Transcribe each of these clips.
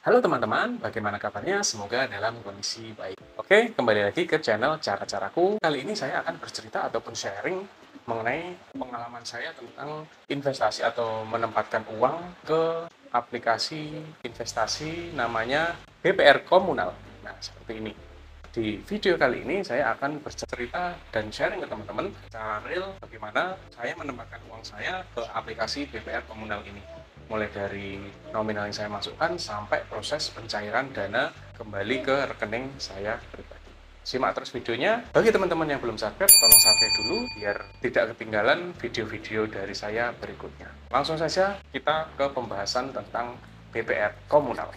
Halo teman-teman, bagaimana kabarnya? Semoga dalam kondisi baik. Oke, kembali lagi ke channel Cara-Caraku. Kali ini saya akan bercerita ataupun sharing mengenai pengalaman saya tentang investasi atau menempatkan uang ke aplikasi investasi namanya BPR Komunal. Nah, seperti ini. Di video kali ini saya akan bercerita dan sharing ke teman-teman secara real bagaimana saya menempatkan uang saya ke aplikasi BPR Komunal ini. Mulai dari nominal yang saya masukkan sampai proses pencairan dana kembali ke rekening saya pribadi. Simak terus videonya. Bagi teman-teman yang belum subscribe, tolong subscribe dulu biar tidak ketinggalan video-video dari saya berikutnya. Langsung saja kita ke pembahasan tentang BPR Komunal.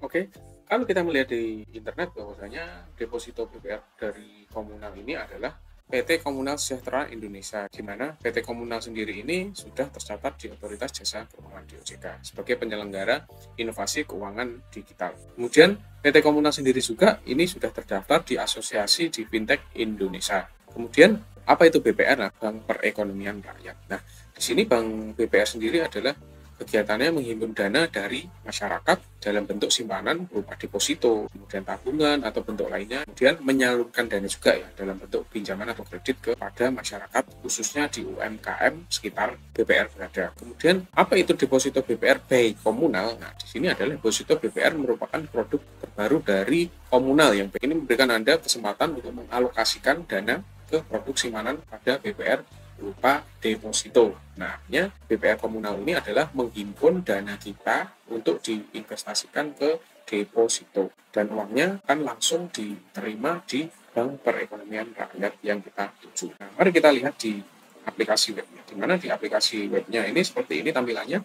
Oke, kalau kita melihat di internet bahwasanya deposito BPR dari komunal ini adalah PT Komunal Sejahtera Indonesia, di mana PT Komunal sendiri ini sudah tercatat di Otoritas Jasa Keuangan di OJK sebagai penyelenggara inovasi keuangan digital. Kemudian PT Komunal sendiri juga ini sudah terdaftar di Asosiasi di Fintech Indonesia. Kemudian apa itu BPR? Nah, Bank Perekonomian Rakyat. Nah, di sini Bank BPR sendiri adalah kegiatannya menghimpun dana dari masyarakat dalam bentuk simpanan berupa deposito, kemudian tabungan atau bentuk lainnya, kemudian menyalurkan dana juga ya dalam bentuk pinjaman atau kredit kepada masyarakat khususnya di UMKM sekitar BPR berada. Kemudian apa itu deposito BPR by komunal? Nah, di sini adalah deposito BPR merupakan produk terbaru dari komunal yang ini memberikan Anda kesempatan untuk mengalokasikan dana ke produk simpanan pada BPR berupa deposito. Nah, BPR komunal ini adalah menghimpun dana kita untuk diinvestasikan ke deposito dan uangnya akan langsung diterima di Bank Perekonomian Rakyat yang kita tuju. Nah, mari kita lihat di aplikasi webnya. Di mana di aplikasi webnya ini seperti ini tampilannya.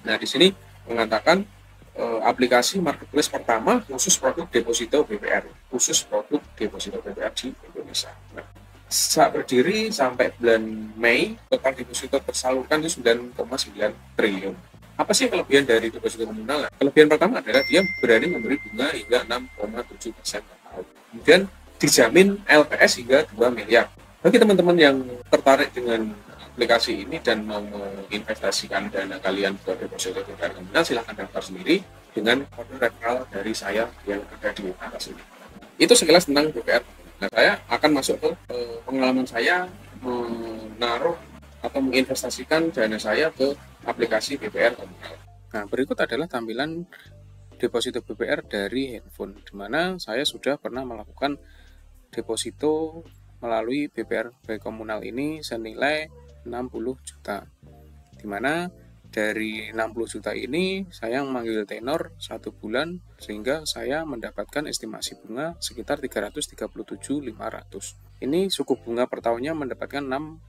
Nah, di sini mengatakan aplikasi marketplace pertama khusus produk deposito BPR, khusus produk deposito BPR di Indonesia. Nah, saat berdiri sampai bulan Mei, total deposito tersalurkan itu 9,9 triliun. Apa sih kelebihan dari deposito komunal? Kelebihan pertama adalah dia berani memberi bunga hingga 6,7% per tahun. Kemudian dijamin LPS hingga 2 miliar. Bagi teman-teman yang tertarik dengan aplikasi ini dan mau menginvestasikan dana kalian ke deposito BPR komunal, silahkan daftar sendiri dengan kode referral dari saya yang ada di atas ini. Itu sekilas tentang BPR. Nah, saya akan masuk ke pengalaman saya menaruh atau menginvestasikan dana saya ke aplikasi BPR komunal. Nah, berikut adalah tampilan deposito BPR dari handphone, di mana saya sudah pernah melakukan deposito melalui BPR by komunal ini senilai 60 juta, di mana dari 60 juta ini saya mengambil tenor 1 bulan sehingga saya mendapatkan estimasi bunga sekitar 337.500. Ini suku bunga per tahunnya mendapatkan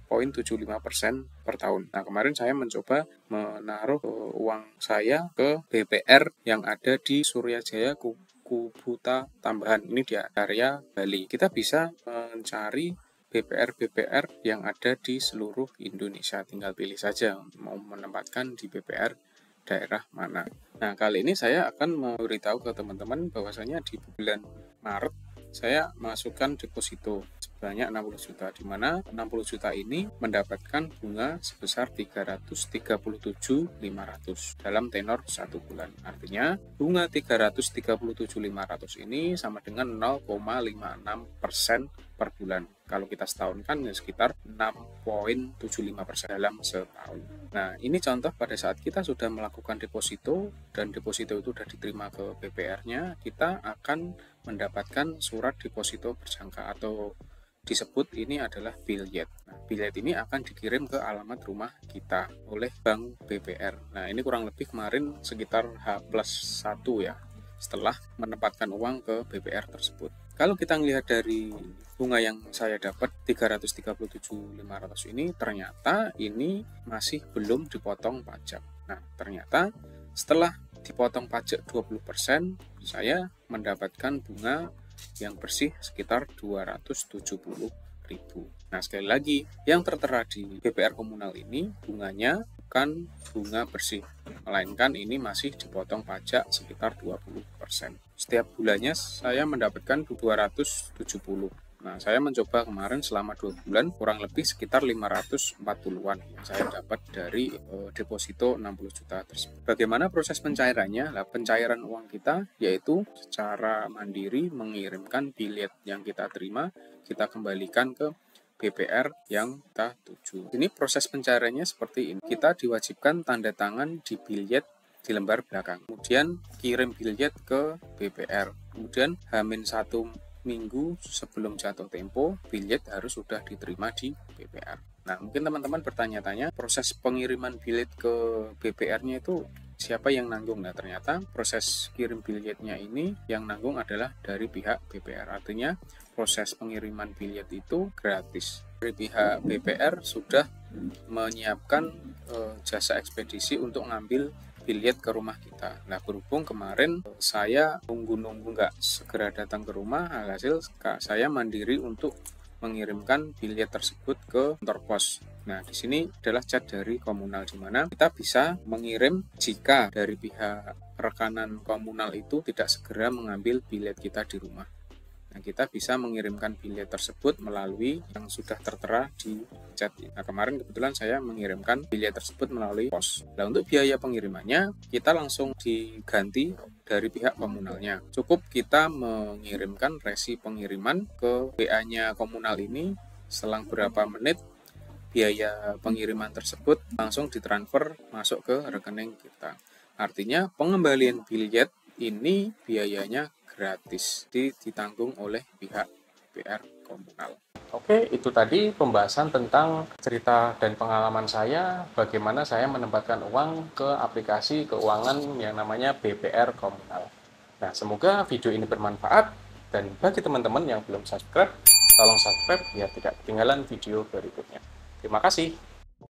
6,75% per tahun. Nah, kemarin saya mencoba menaruh uang saya ke BPR yang ada di Suryajaya Kubuta Tambahan, ini di area Bali. Kita bisa mencari BPR yang ada di seluruh Indonesia. Tinggal pilih saja mau menempatkan di BPR daerah mana. Nah, kali ini saya akan memberitahu ke teman-teman bahwasanya di bulan Maret saya masukkan deposito sebanyak 60 juta, di mana 60 juta ini mendapatkan bunga sebesar 337.500 dalam tenor 1 bulan. Artinya bunga 337.500 ini sama dengan 0,56% per bulan. Kalau kita setahunkan ya sekitar 6,75% dalam setahun. Nah, ini contoh pada saat kita sudah melakukan deposito dan deposito itu sudah diterima ke BPR-nya, kita akan mendapatkan surat deposito berjangka atau disebut ini adalah billet. Nah, billet ini akan dikirim ke alamat rumah kita oleh Bank BPR. Nah, ini kurang lebih kemarin sekitar H+1 ya, setelah menempatkan uang ke BPR tersebut. Kalau kita melihat dari bunga yang saya dapat 337.500 ini, ternyata ini masih belum dipotong pajak. Nah, ternyata setelah dipotong pajak 20%, saya mendapatkan bunga yang bersih sekitar 270.000. Nah, sekali lagi, yang tertera di BPR komunal ini bunganya bukan bunga bersih, melainkan ini masih dipotong pajak sekitar 20%. Setiap bulannya saya mendapatkan 270. Nah, saya mencoba kemarin selama 2 bulan, kurang lebih sekitar 540-an yang saya dapat dari deposito 60 juta tersebut. Bagaimana proses pencairannya? Nah, pencairan uang kita yaitu secara mandiri mengirimkan bilet yang kita terima, kita kembalikan ke BPR yang kita tuju. Ini proses pencairannya seperti ini. Kita diwajibkan tanda tangan di bilet di lembar belakang. Kemudian kirim bilet ke BPR. Kemudian H-1 minggu sebelum jatuh tempo, bilet harus sudah diterima di BPR. Nah, mungkin teman-teman bertanya-tanya, proses pengiriman bilet ke BPR-nya itu siapa yang nanggung? Nah, ternyata proses kirim biletnya ini yang nanggung adalah dari pihak BPR. Artinya, proses pengiriman bilet itu gratis. Dari pihak BPR sudah menyiapkan jasa ekspedisi untuk ngambil bilet ke rumah kita. Nah, berhubung kemarin saya nunggu-nunggu nggak segera datang ke rumah, hasil saya mandiri untuk mengirimkan bilet tersebut ke kantor pos. Nah, di sini adalah chat dari komunal, di mana kita bisa mengirim jika dari pihak rekanan komunal itu tidak segera mengambil bilet kita di rumah. Nah, kita bisa mengirimkan bilet tersebut melalui yang sudah tertera di chat. Nah, kemarin kebetulan saya mengirimkan bilet tersebut melalui pos. Nah, untuk biaya pengirimannya, kita langsung diganti dari pihak komunalnya. Cukup kita mengirimkan resi pengiriman ke WA-nya komunal ini, selang berapa menit biaya pengiriman tersebut langsung ditransfer masuk ke rekening kita. Artinya, pengembalian bilet ini biayanya gratis, ditanggung oleh pihak BPR komunal. Oke, itu tadi pembahasan tentang cerita dan pengalaman saya bagaimana saya menempatkan uang ke aplikasi keuangan yang namanya BPR komunal. Nah, semoga video ini bermanfaat, dan bagi teman-teman yang belum subscribe, tolong subscribe biar tidak ketinggalan video berikutnya. Terima kasih.